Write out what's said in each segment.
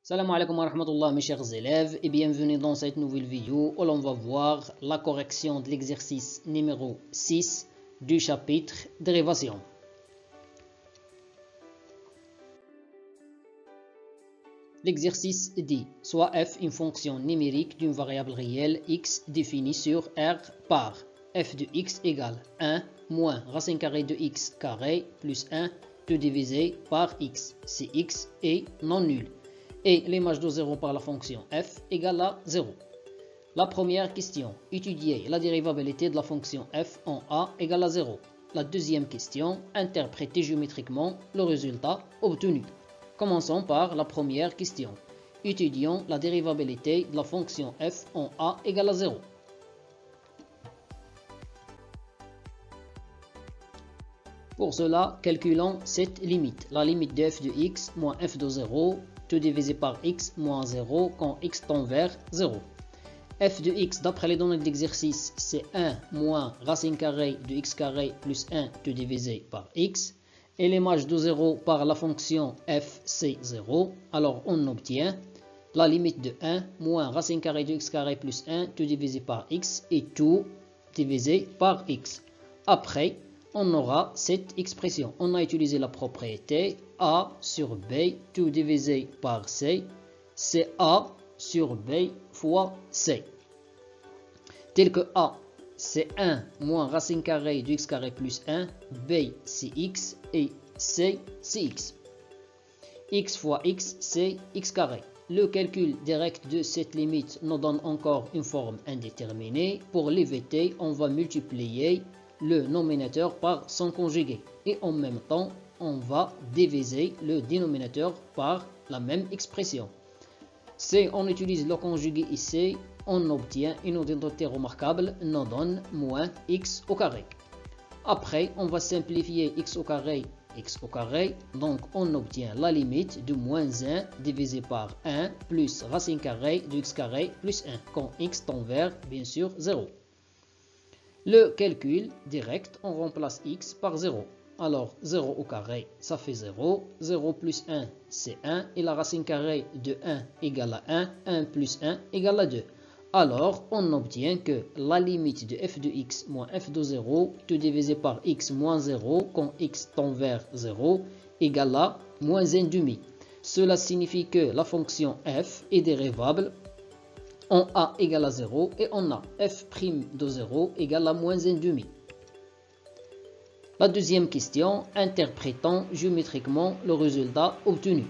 Salam alaikum wa rahmatullah mes chers élèves et bienvenue dans cette nouvelle vidéo où l'on va voir la correction de l'exercice numéro 6 du chapitre dérivation. L'exercice dit soit f une fonction numérique d'une variable réelle x définie sur R par f de x égale 1 moins racine carrée de x carré plus 1 tout divisé par x si x est non nul. Et l'image de 0 par la fonction f égale à 0. La première question, étudier la dérivabilité de la fonction f en a égale à 0. La deuxième question, interpréter géométriquement le résultat obtenu. Commençons par la première question. Étudions la dérivabilité de la fonction f en a égale à 0. Pour cela, calculons cette limite. La limite de f de x moins f de 0 tout divisé par x moins 0 quand x tend vers 0. f de x d'après les données de l'exercice c'est 1 moins racine carrée de x carré plus 1 tout divisé par x. Et l'image de 0 par la fonction f c'est 0. Alors on obtient la limite de 1 moins racine carrée de x carré plus 1 tout divisé par x et tout divisé par x. Après, on aura cette expression. On a utilisé la propriété A sur B tout divisé par C. C'est A sur B fois C. Tel que A, c'est 1 moins racine carrée de x carré plus 1. B, c'est x. Et C, c'est x. X fois x, c'est x carré. Le calcul direct de cette limite nous donne encore une forme indéterminée. Pour l'éviter, on va multiplier le nominateur par son conjugué et en même temps on va diviser le dénominateur par la même expression. Si on utilise le conjugué ici, on obtient une identité remarquable, nous donne moins x au carré. Après on va simplifier x au carré, donc on obtient la limite de moins 1 divisé par 1 plus racine carrée de x carré plus 1 quand x tend vers bien sûr 0. Le calcul direct, on remplace x par 0. Alors 0 au carré, ça fait 0. 0 plus 1, c'est 1. Et la racine carrée de 1 égale à 1. 1 plus 1 égale à 2. Alors on obtient que la limite de f de x moins f de 0, tout divisé par x moins 0, quand x tend vers 0, égale à moins 1,5. Cela signifie que la fonction f est dérivable en a égale à 0 et on a f' de 0 égale à moins 1,5. La deuxième question, interprétons géométriquement le résultat obtenu.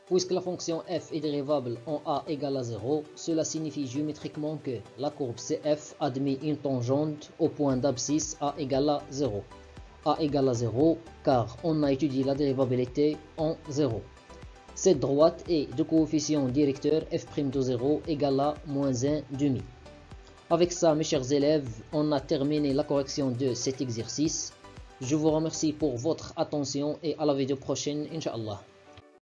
Puisque la fonction f est dérivable en a égale à 0, cela signifie géométriquement que la courbe CF admet une tangente au point d'abscisse a égale à 0. A égale à 0 car on a étudié la dérivabilité en 0. Cette droite est de coefficient directeur f' de 0 égale à moins 1,5. Avec ça, mes chers élèves, on a terminé la correction de cet exercice. Je vous remercie pour votre attention et à la vidéo prochaine, Inch'Allah.